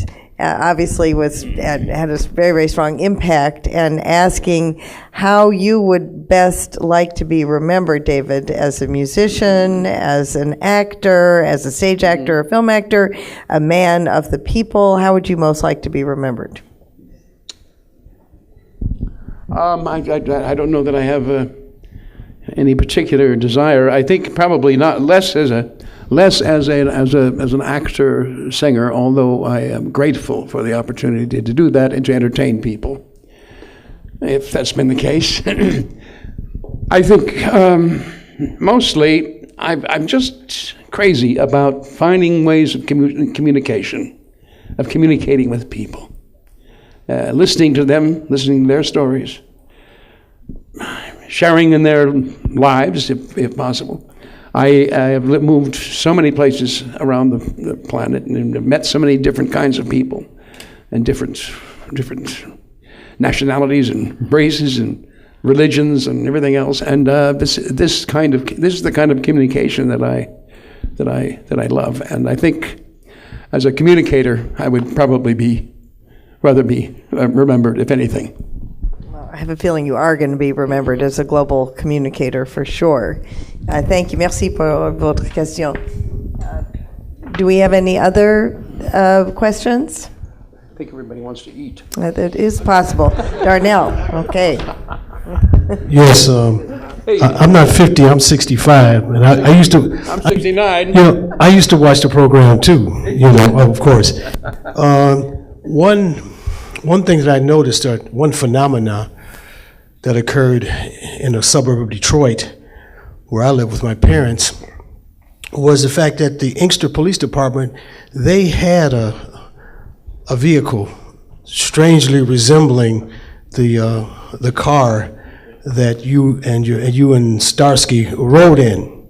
obviously had a very, very strong impact, and asking how you would best like to be remembered, David, as a musician, as an actor, as a stage actor, a film actor, a man of the people. How would you most like to be remembered? I don't know that I have any particular desire. I think probably not less as an actor singer, although I am grateful for the opportunity to do that and to entertain people, if that's been the case. I think mostly I'm just crazy about finding ways of communication, of communicating with people. Listening to them, listening to their stories, sharing in their lives, if possible. I have moved so many places around the planet and have met so many different kinds of people and different nationalities and races and religions and everything else. And this is the kind of communication that I love. And I think as a communicator, I would probably rather be remembered, if anything. Well, I have a feeling you are going to be remembered as a global communicator for sure. Thank you. Merci pour votre question. Do we have any other questions? I think everybody wants to eat. That is possible. Darnell, okay. Yes, I'm not 50, I'm 65, and I used to... I'm 69. I used to watch the program too, of course. One thing that I noticed, one phenomena that occurred in a suburb of Detroit, where I live with my parents, was the fact that the Inkster Police Department, they had a vehicle strangely resembling the car that you and Starsky rode in.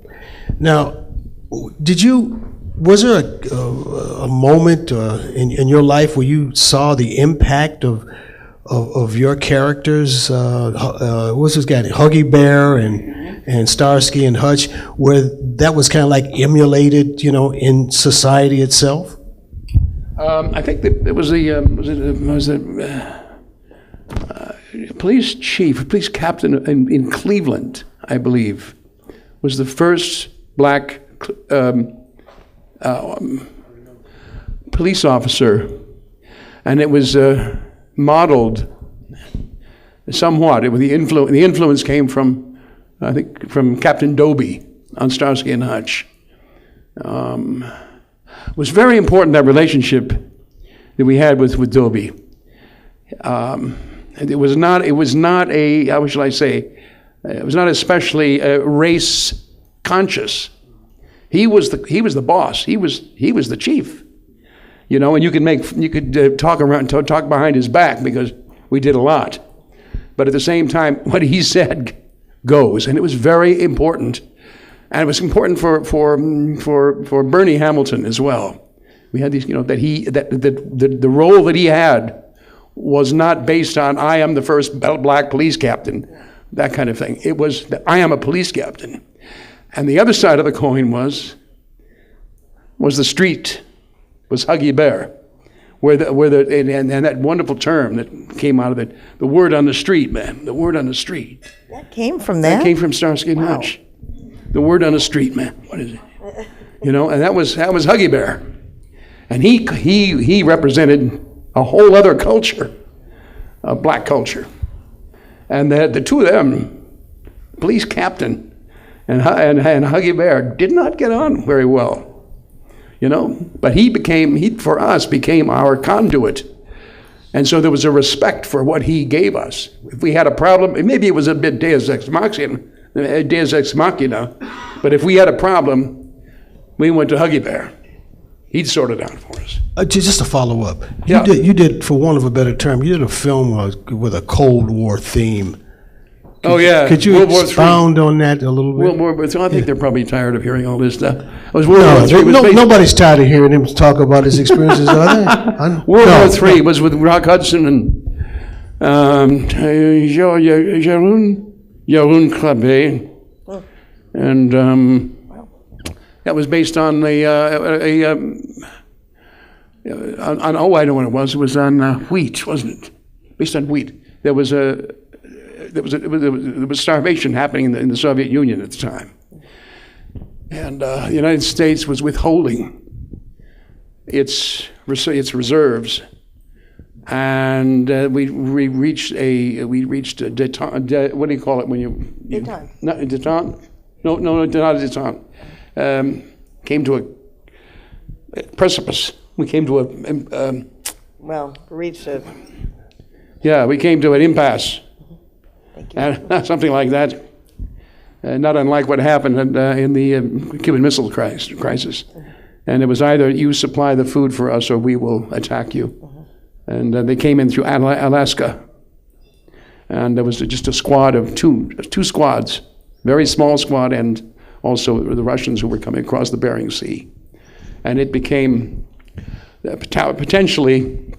Now, was there a moment in your life where you saw the impact of your characters? What's this guy, Huggy Bear and Starsky and Hutch, where that was kind of like emulated, in society itself? I think that it was the police chief, police captain in Cleveland, I believe, was the first black police officer, and it was modeled somewhat. The influence came from, I think, from Captain Doby on Starsky and Hutch. It was very important, that relationship that we had with Doby. It was not a, how shall I say, it was not especially race conscious. He was the boss. He was the chief. And you could talk behind his back, because we did a lot. But at the same time, what he said goes, and it was very important And it was important for Bernie Hamilton as well. We had these, that the role that he had was not based on I am the first black police captain, that kind of thing. It was that I am a police captain. And the other side of the coin was the street, was Huggy Bear, and that wonderful term that came out of it, the word on the street, man, the word on the street. That came from that? That came from Starsky and Hutch. The word on the street, man. What is it? And that was Huggy Bear. And he represented a whole other culture, a black culture. And the two of them, police captain and Huggy Bear, did not get on very well. But he for us became our conduit. And so there was a respect for what he gave us. If we had a problem, maybe it was a bit Deus Ex Machina, but if we had a problem, we went to Huggy Bear. He'd sort it out for us. Just to follow up, Yeah. you did, for want of a better term, you did a film with a Cold War theme. Could you expound on that a little bit? World War III. I think they're probably tired of hearing all this stuff. It was World War III. Nobody's tired of hearing him talk about his experiences, are they? World War III was with Rock Hudson and Jeroen Krabbe, and that was based on I don't know what it was. It was on wheat, wasn't it? Based on wheat. There was starvation happening in the Soviet Union at the time, and the United States was withholding its reserves, and we reached a detente. What do you call it when you Detente. Not a detente? No, not a detente. Came to a precipice. We came to reached a... Yeah, we came to an impasse. Thank you. Something like that. Not unlike what happened in the Cuban Missile Crisis. And it was either you supply the food for us or we will attack you. And they came in through Alaska. And there was just a squad of two squads, very small squad, and also the Russians who were coming across the Bering Sea. And it became potentially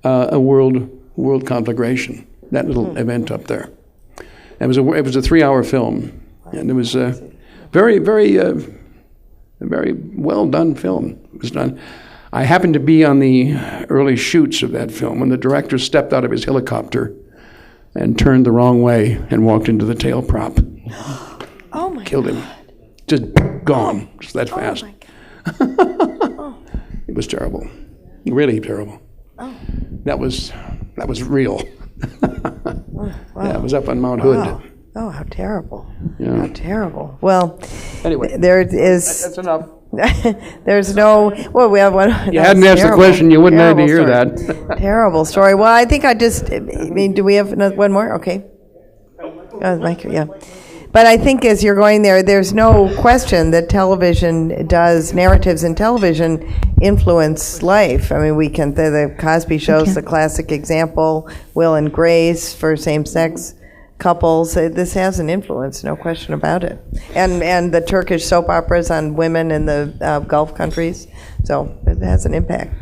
a world conflagration, that little event up there. It was a 3-hour film, and it was a very well done film. It was done. I happened to be on the early shoots of that film when the director stepped out of his helicopter and turned the wrong way and walked into the tail prop. Oh my Killed him. Just gone, just that fast. Oh. It was terrible, really terrible. Oh. That was real. Wow. Yeah, it was up on Mount Hood. Wow. Oh, how terrible. Yeah. How terrible. Well, Anyway, there is... that's enough. There's no... Well, we have one... You hadn't asked the question, you wouldn't have to hear Terrible that. Terrible story. Well, I think do we have one more? Okay. Mike, yeah. But I think as you're going there, there's no question that narratives in television influence life. I mean, the Cosby Show's the classic example, Will and Grace for same-sex couples. This has an influence, no question about it. And the Turkish soap operas on women in the Gulf countries. So it has an impact.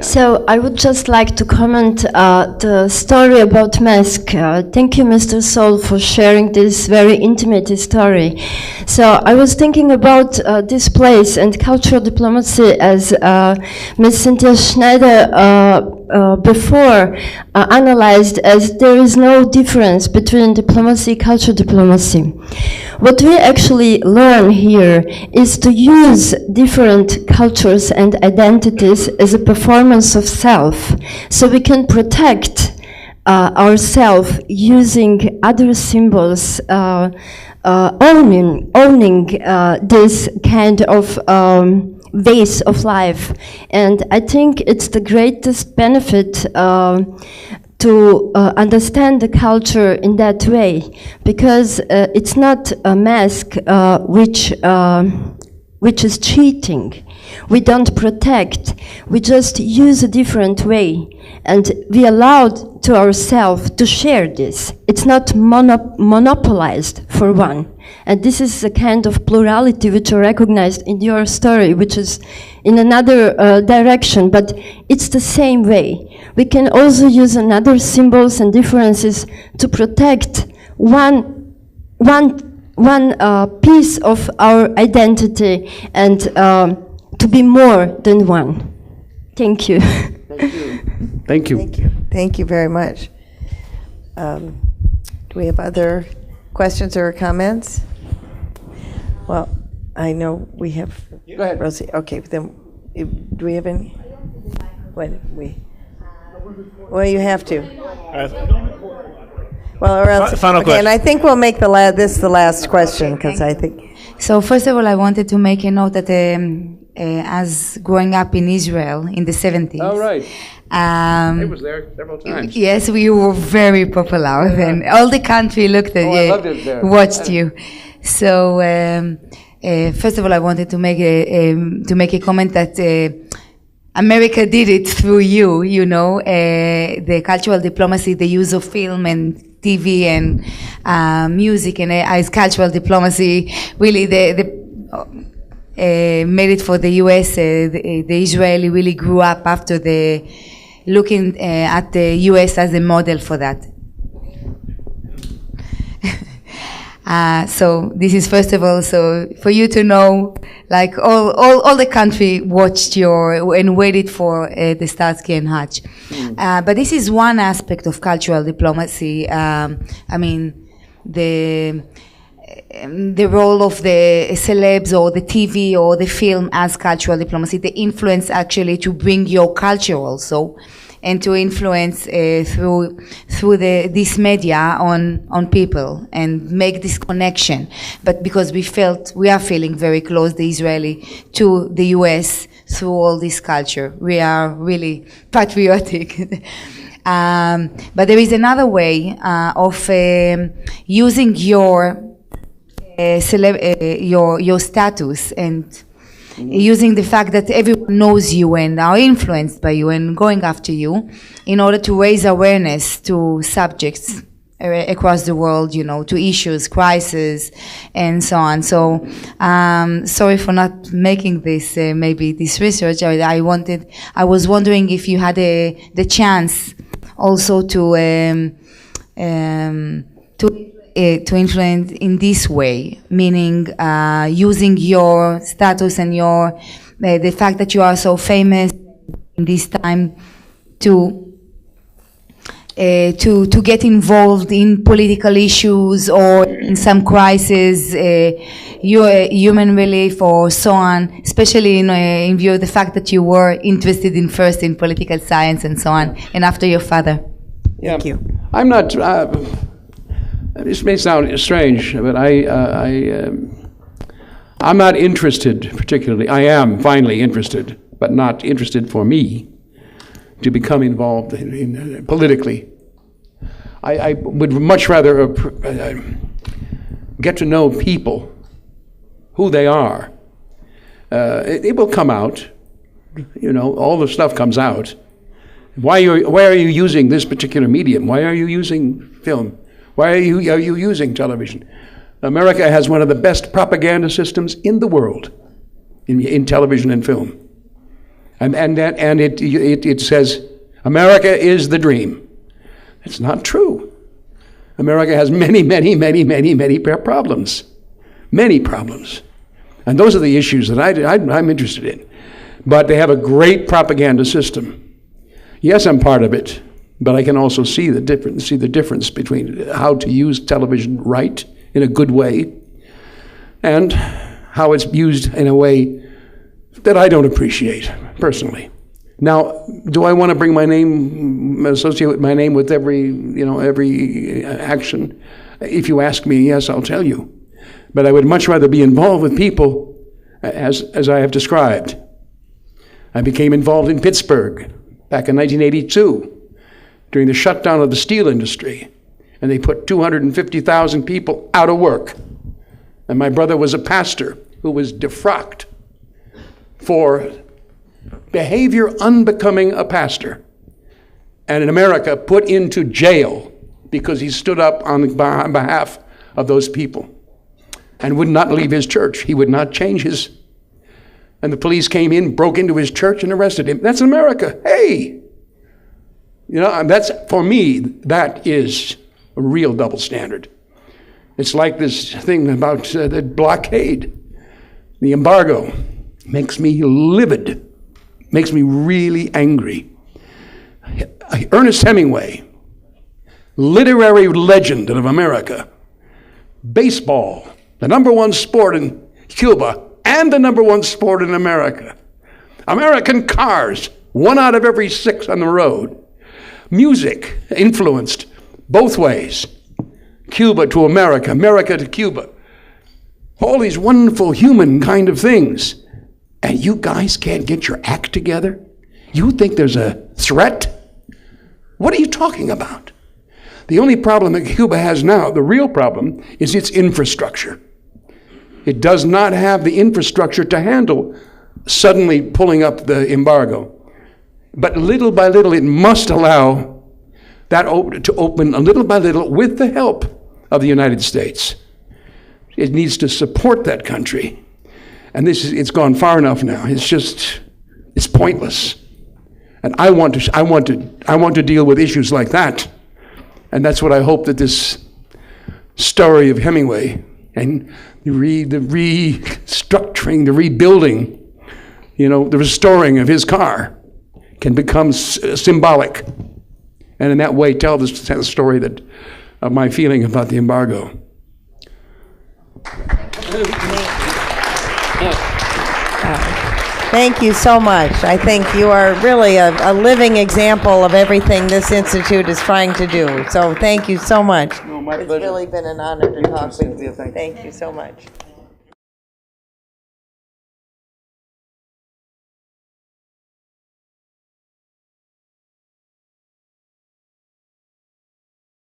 So I would just like to comment the story about mask. Thank you, Mr. Sol, for sharing this very intimate story. So I was thinking about this place and cultural diplomacy as Ms. Cynthia Schneider before analyzed as there is no difference between diplomacy, cultural diplomacy. What we actually learn here is to use different cultures and identities as a performance of self, so we can protect ourselves using other symbols, owning this kind of ways of life. And I think it's the greatest benefit to understand the culture in that way, because it's not a mask which which is cheating. We don't protect, we just use a different way, and we allowed to ourselves to share this. It's not monopolized, for one. And this is a kind of plurality which I recognized in your story, which is in another direction, but it's the same way. We can also use another symbols and differences to protect one piece of our identity and to be more than one. Thank you. Thank you. Thank you. Thank you. Thank you very much. Do we have other questions or comments? Well, I know we have. Go ahead. Rosie. Okay, then do we have any? Well, you have to. Well, or else. Final question. And I think we'll make this the last question because I think. So first of all, I wanted to make a note that as growing up in Israel in the 70s. Oh, right. I was there several times. Yes, we were very popular then. All the country looked at I loved it there. watched you. So first of all, I wanted to make a comment that America did it through you. You know, the cultural diplomacy, the use of film and TV and music and as cultural diplomacy, really made it for the U.S. The Israeli really grew up after looking at the U.S. as a model for that. So this is first of all, so for you to know, like all the country watched and waited for the Starsky and Hutch. But this is one aspect of cultural diplomacy. I mean, the role of the celebs or the TV or the film as cultural diplomacy, the influence actually to bring your culture also, and to influence through this media on people and make this connection. But because we are feeling very close, the Israeli, to the US through all this culture. We are really patriotic. But there is another way of using your status and using the fact that everyone knows you and are influenced by you and going after you in order to raise awareness to subjects across the world, you know, to issues, crises, and so on. So, sorry for not making this, maybe this research. I was wondering if you had the chance also to influence in this way, meaning using your status and the fact that you are so famous in this time to get involved in political issues or in some crisis, human relief or so on, especially in view of the fact that you were interested first in political science and so on, and after your father. Thank you. I'm not. This may sound strange, but I'm not interested particularly. I am finally interested, but not interested for me to become involved in politically. I would much rather get to know people, who they are. It will come out, you know, all the stuff comes out. Why are you using this particular medium? Why are you using film? Why are you using television? America has one of the best propaganda systems in the world in television and film. And it says, America is the dream. It's not true. America has many problems. Many problems. And those are the issues that I'm interested in. But they have a great propaganda system. Yes, I'm part of it, but I can also see the difference between how to use television right, in a good way, and how it's used in a way that I don't appreciate, personally. Now, do I want to bring my name, associate my name with every action? If you ask me, yes, I'll tell you. But I would much rather be involved with people as I have described. I became involved in Pittsburgh back in 1982 during the shutdown of the steel industry, and they put 250,000 people out of work. And my brother was a pastor who was defrocked for behavior unbecoming a pastor, and in America put into jail because he stood up on behalf of those people and would not leave his church. He would not change his. And the police came in, broke into his church, and arrested him. That's America. Hey! You know, and that's, for me, that is a real double standard. It's like this thing about the blockade. The embargo makes me livid, makes me really angry. Ernest Hemingway, literary legend of America, baseball, the number one sport in Cuba and the number one sport in America. American cars, 1 out of every 6 on the road. Music influenced both ways. Cuba to America, America to Cuba. All these wonderful human kind of things. And you guys can't get your act together? You think there's a threat? What are you talking about? The only problem that Cuba has now, the real problem, is its infrastructure. It does not have the infrastructure to handle suddenly pulling up the embargo. But little by little, it must allow that to open a little by little with the help of the United States. It needs to support that country. And it's gone far enough now. It's pointless. And I want to deal with issues like that. And that's what I hope that this story of Hemingway and the restructuring, the rebuilding, the restoring of his car can become symbolic. And in that way tell the story of my feeling about the embargo. Thank you so much. I think you are really a living example of everything this institute is trying to do. So thank you so much. No, my It's pleasure. really been an honor to talk with you. Thank you. Thank you so much.